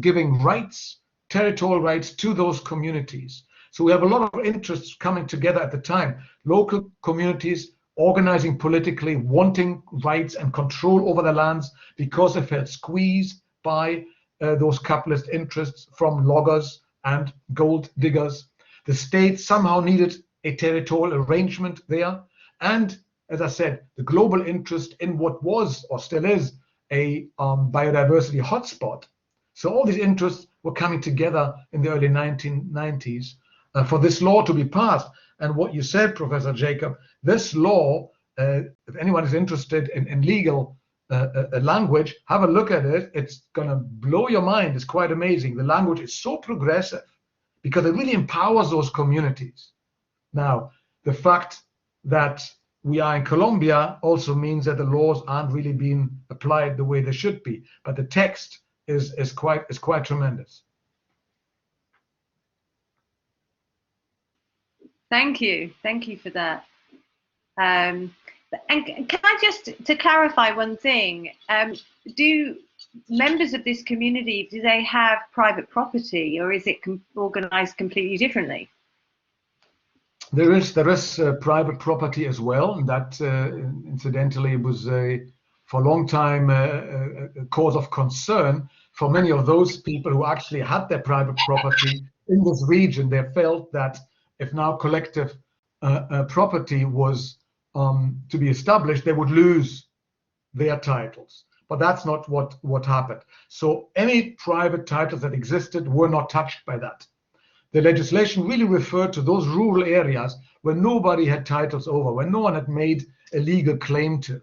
giving rights, territorial rights, to those communities. So we have a lot of interests coming together at the time. Local communities organizing politically, wanting rights and control over their lands because they felt squeezed by those capitalist interests from loggers and gold diggers. The state somehow needed a territorial arrangement there. And as I said, the global interest in what was or still is a biodiversity hotspot. So all these interests were coming together in the early 1990s for this law to be passed. And what you said, Professor Jacob, this law, if anyone is interested in legal language, have a look at it. It's going to blow your mind. It's quite amazing. The language is so progressive. because it really empowers those communities. Now, the fact that we are in Colombia also means that the laws aren't really being applied the way they should be, but the text is quite tremendous. Thank you for that. And can I just, to clarify one thing, do members of this community, do they have private property, or is it organized completely differently? There is private property as well, and that incidentally was for a long time a cause of concern for many of those people who actually had their private property in this region. They felt that if now collective property was to be established, they would lose their titles. But that's not what happened. So any private titles that existed were not touched by that. The legislation really referred to those rural areas where nobody had titles over, where no one had made a legal claim to.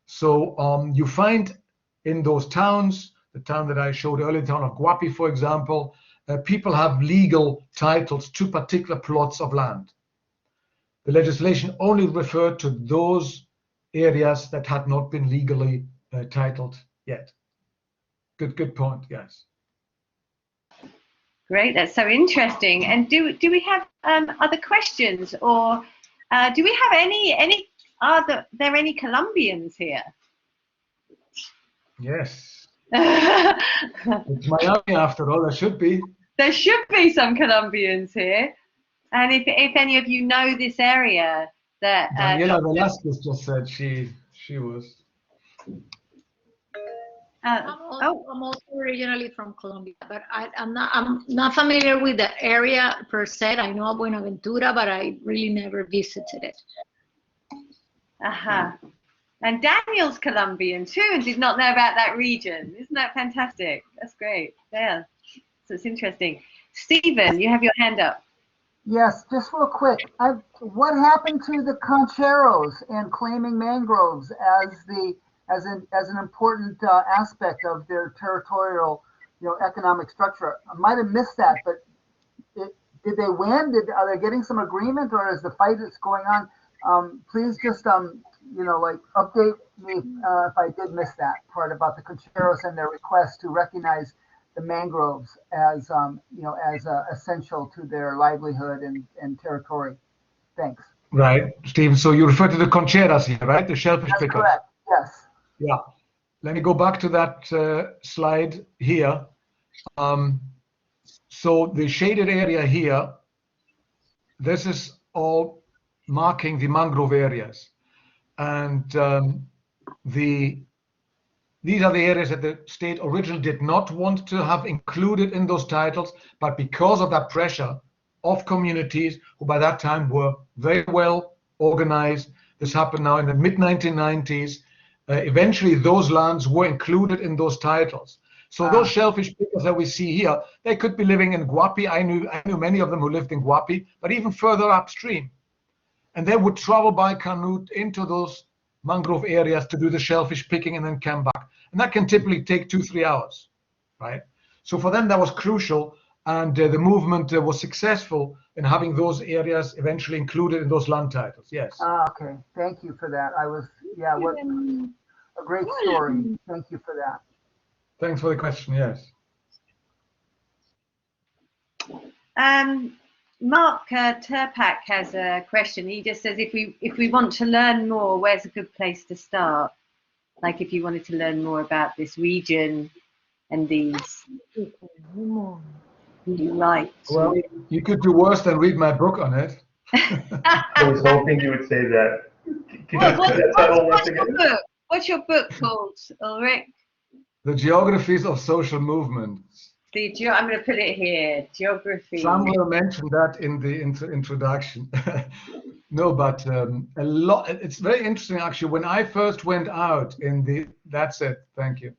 So you find in those towns, the town that I showed earlier, the town of Guapi, for example, people have legal titles to particular plots of land. The legislation only referred to those areas that had not been legally titled yet. Good point, yes. Great, that's so interesting. And do we have other questions, or do we have any? Are there any Colombians here? Yes. It's Miami after all. There should be. There should be some Colombians here. And if any of you know this area, that Daniela Velasquez just said she was. I'm also originally from Colombia, but I'm not familiar with the area per se. I know Buenaventura, but I really never visited it. And Daniel's Colombian too, and did not know about that region. Isn't that fantastic? That's great. Yeah, so it's interesting. Stephen, you have your hand up. Yes, just real quick. What happened to the concheros and claiming mangroves as an important aspect of their territorial, economic structure? I might have missed that, but did they win? Are they getting some agreement, or is the fight that's going on? Please just update me if I did miss that part about the concheros and their request to recognize the mangroves as essential to their livelihood and territory. Thanks. Right, Stephen. So you refer to the concheras here, right? The shellfish pickers. That's correct. Yes. Yeah. Let me go back to that slide here. So the shaded area here, this is all marking the mangrove areas. And these are the areas that the state originally did not want to have included in those titles, but because of that pressure of communities who by that time were very well organized, this happened now in the mid-1990s, eventually those lands were included in those titles. So those shellfish pickers that we see here, they could be living in Guapi. I knew many of them who lived in Guapi, but even further upstream. And they would travel by canoe into those mangrove areas to do the shellfish picking and then come back. And that can typically take 2-3 hours, right? So for them, that was crucial. And the movement was successful in having those areas eventually included in those land titles, yes. Okay, thank you for that. What a great story. Thank you for that. Thanks for the question, yes. Mark Turpak has a question. He just says, if we want to learn more, where's a good place to start? Like if you wanted to learn more about this region and these rights. Well, you could do worse than read my book on it. I was hoping you would say that. What's your book called, Ulrich? The Geographies of Social Movements. I'm going to put it here. Geography. Samuel mentioned that in the introduction. No, but a lot. It's very interesting, actually. When I first went out that's it. Thank you.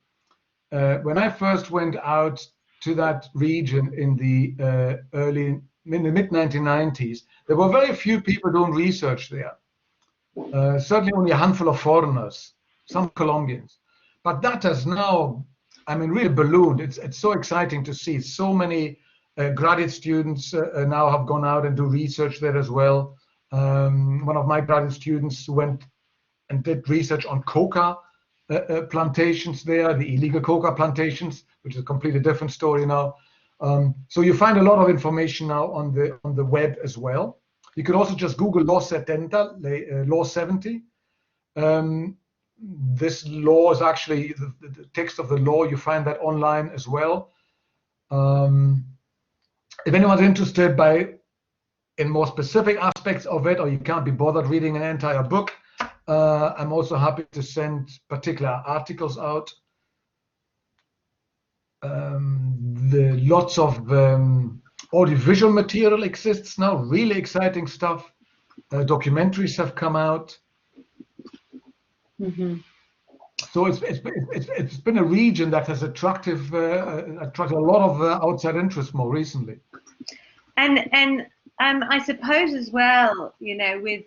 When I first went out to that region in the mid-1990s, there were very few people doing research there. Certainly only a handful of foreigners, some Colombians. But that has now, really ballooned. It's so exciting to see so many Graduate students now have gone out and do research there as well. One of my graduate students went and did research on coca plantations there, the illegal coca plantations, which is a completely different story now. So you find a lot of information now on the web as well. You could also just Google Law 70, Law 70. This law is actually the text of the law. You find that online as well. If anyone's interested in more specific aspects of it, or you can't be bothered reading an entire book, I'm also happy to send particular articles out. Lots of audiovisual material exists now, really exciting stuff. Documentaries have come out. Mm-hmm. So it's been a region that has attracted a lot of outside interest more recently. And I suppose as well, you know, with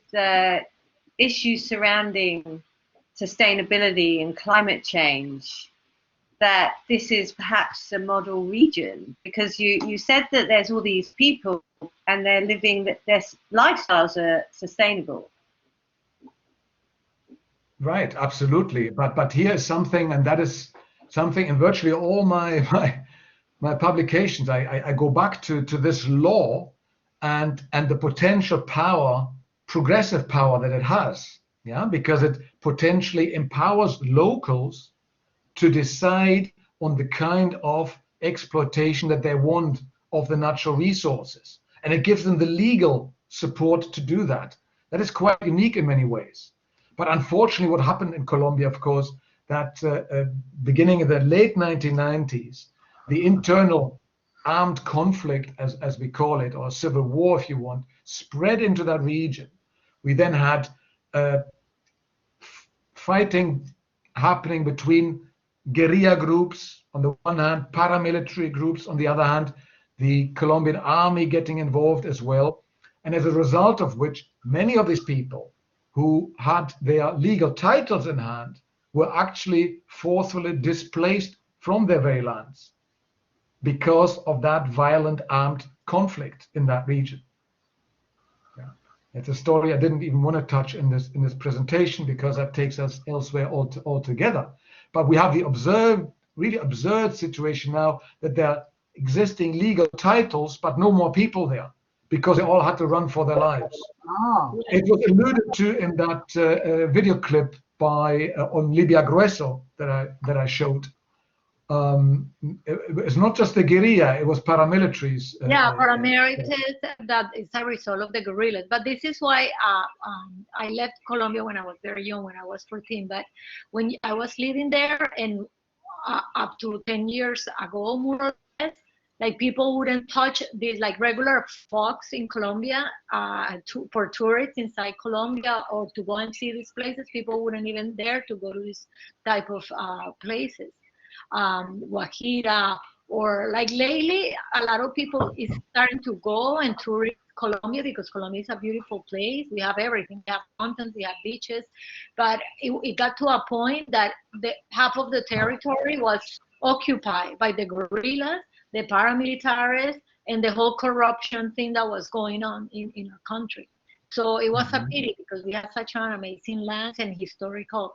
issues surrounding sustainability and climate change, that this is perhaps a model region, because you said that there's all these people and they're living, that their lifestyles are sustainable. Right, absolutely. But here is something, and that is something in virtually all my publications. I go back to this law and the potential power, progressive power that it has. Yeah, because it potentially empowers locals to decide on the kind of exploitation that they want of the natural resources. And it gives them the legal support to do that. That is quite unique in many ways. But unfortunately, what happened in Colombia, of course, that beginning in the late 1990s, the internal armed conflict, as we call it, or civil war, if you want, spread into that region. We then had fighting happening between guerrilla groups on the one hand, paramilitary groups on the other hand, the Colombian army getting involved as well. And as a result of which, many of these people who had their legal titles in hand were actually forcefully displaced from their very lands because of that violent armed conflict in that region. Yeah. It's a story I didn't even want to touch in this presentation because that takes us elsewhere altogether. But we have the really absurd situation now that there are existing legal titles, but no more people there, because they all had to run for their lives. Oh. It was alluded to in that video clip on Libia Grueso that I showed. It's not just the guerrilla; it was paramilitaries. Yeah, paramilitaries. That is a result of the guerrillas. But this is why I left Colombia when I was very young, when I was 14. But when I was living there, and up to 10 years ago, more or less, like people wouldn't touch these like regular fox in Colombia for tourists inside Colombia or to go and see these places. People wouldn't even dare to go to this type of places. Guajira, or like lately, a lot of people is starting to go and tour Colombia because Colombia is a beautiful place. We have everything. We have mountains, we have beaches, but it got to a point that half of the territory was occupied by the guerrillas, the paramilitaries, and the whole corruption thing that was going on in our country. So it was a pity because we have such an amazing lands and historical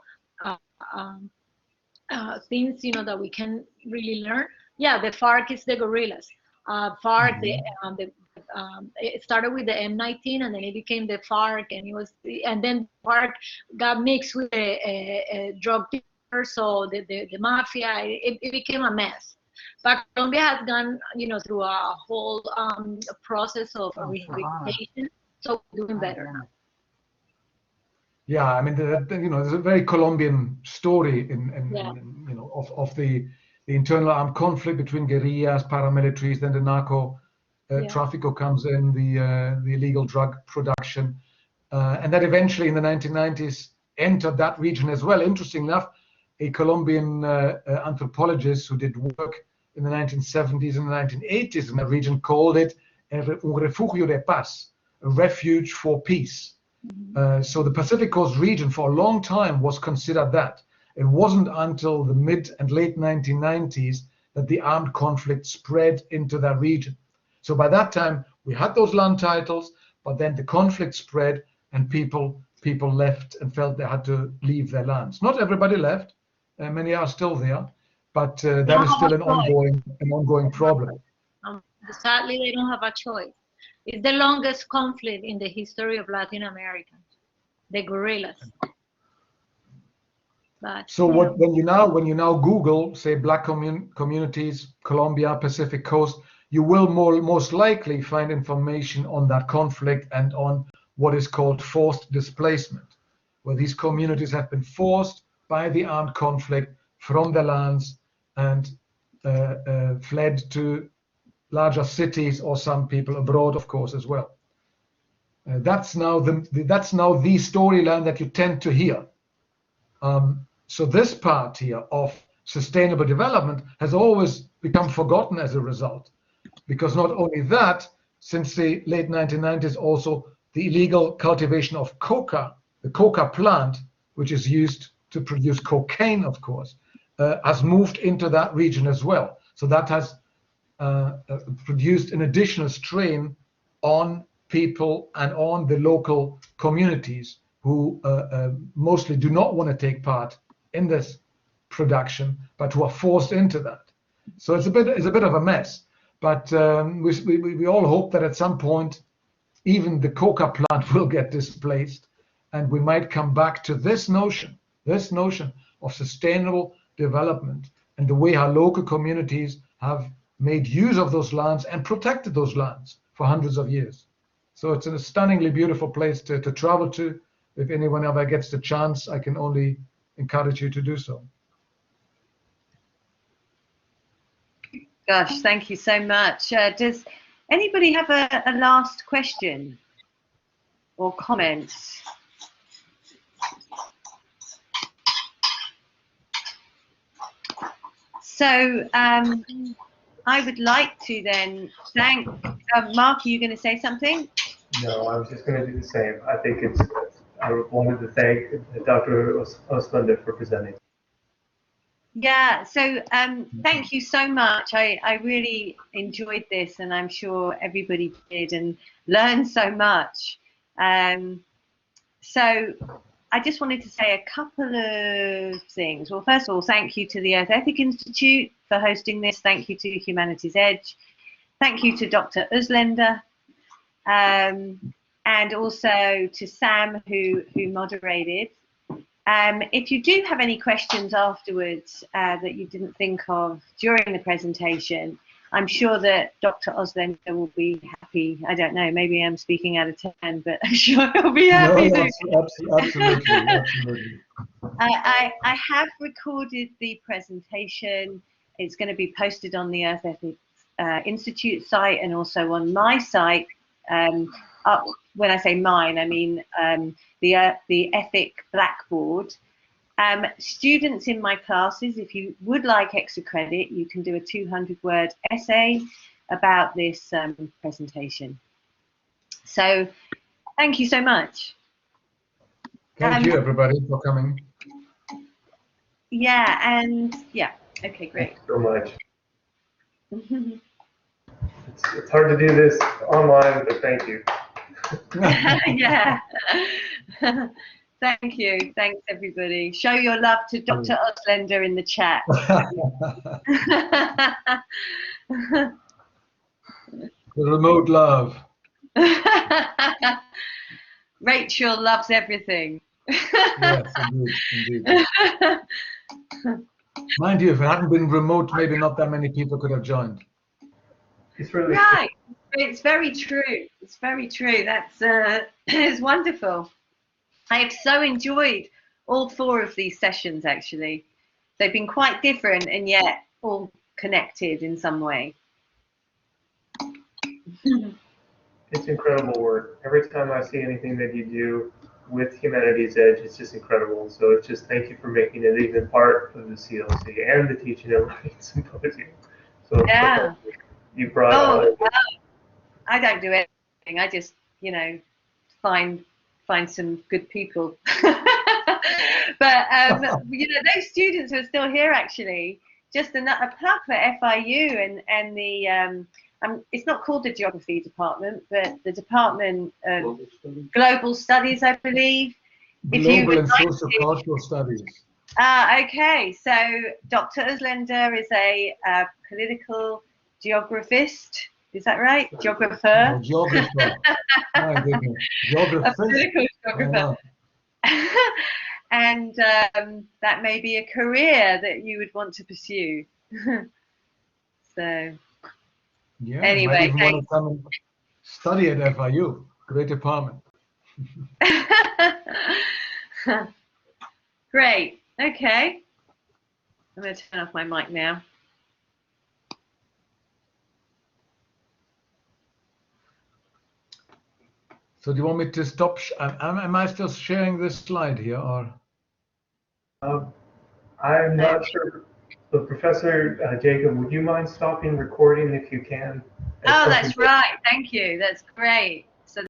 things, you know, that we can really learn. Yeah, the FARC is the guerrillas. FARC, it started with the M19 and then it became the FARC, and then FARC got mixed with the drug dealers, so the mafia. It became a mess. But Colombia has gone, you know, through a whole process of rehabilitation, so we're doing better now. Yeah, I mean, you know, there's a very Colombian story you know, of the internal armed conflict between guerrillas, paramilitaries, then the narco traffico comes in, the illegal drug production, and that eventually in the 1990s entered that region as well. Interesting enough, a Colombian anthropologist who did work in the 1970s and the 1980s in that region called it un refugio de paz, a refuge for peace. So the Pacific Coast region for a long time was considered that. It wasn't until the mid and late 1990s that the armed conflict spread into that region. So by that time, we had those land titles, but then the conflict spread and people left and felt they had to leave their lands. Not everybody left. Many are still there, but that is still an ongoing problem. Sadly, they don't have a choice. It's the longest conflict in the history of Latin America, the guerrillas. But, so when you now Google, say, Black communities, Colombia, Pacific Coast, you will most likely find information on that conflict and on what is called forced displacement, where these communities have been forced by the armed conflict from their lands and fled to larger cities, or some people abroad, of course, as well. That's now the storyline that you tend to hear. So this part here of sustainable development has always become forgotten as a result, because not only that, since the late 1990s, also the illegal cultivation of coca, the coca plant, which is used to produce cocaine, of course, has moved into that region as well. So that has produced an additional strain on people and on the local communities who mostly do not want to take part in this production, but who are forced into that. So it's a bit of a mess. But we all hope that at some point, even the coca plant will get displaced, and we might come back to this notion of sustainable development and the way our local communities have made use of those lands and protected those lands for hundreds of years. So it's a stunningly beautiful place to travel to. If anyone ever gets the chance, I can only encourage you to do so. Gosh, thank you so much. Does anybody have a last question or comments? So I would like to then thank Mark. Are you going to say something? No, I was just going to do the same. I think I wanted to thank Dr. Oslender for presenting. Yeah, so thank you so much. I really enjoyed this, and I'm sure everybody did and learned so much. So I just wanted to say a couple of things. Well, first of all, thank you to the Earth Ethic Institute for hosting this. Thank you to Humanities Edge. Thank you to Dr. Oslender, and also to Sam, who moderated. If you do have any questions afterwards that you didn't think of during the presentation, I'm sure that Dr. Oslender will be happy. I don't know, maybe I'm speaking out of 10, but I'm sure he'll be happy. No, absolutely. I have recorded the presentation. It's going to be posted on the Earth Ethics Institute site and also on my site. When I say mine, I mean the Ethic Blackboard. Students in my classes, if you would like extra credit, you can do a 200-word essay about this presentation. So thank you so much. Thank you, everybody, for coming. Yeah, and yeah, okay, great. Thanks so much. It's hard to do this online, but thank you. Yeah. Thank you. Thanks, everybody. Show your love to Dr. Oslender in the chat. The remote love. Rachel loves everything. Yes, indeed. Mind you, if it hadn't been remote, maybe not that many people could have joined. It's really right. It's very true. It's very true. That's it's wonderful. I have so enjoyed all 4 of these sessions, actually. They've been quite different and yet all connected in some way. It's incredible work. Every time I see anything that you do with Humanities Edge, it's just incredible. So it's just thank you for making it even part of the CLC and the Teaching and Learning Symposium. So yeah. You brought I don't do anything. I just, you know, find some good people. But you know, those students who are still here, actually, just a plug for FIU and the it's not called the geography department, but the department of global studies, I believe. Global and socio-cultural studies. Okay, so Dr. Oslender is a political geographist. Is that right? Geographer? No, geographer. My goodness. Geographist. A political geographer. And that may be a career that you would want to pursue. So, yeah, anyway, might even want to come and study at FIU. Great department. Great. Okay. I'm going to turn off my mic now. So do you want me to stop? Am I still sharing this slide here, or? I'm not sure. So Professor Jacob, would you mind stopping recording if you can? Oh, that's right. Thank you. That's great.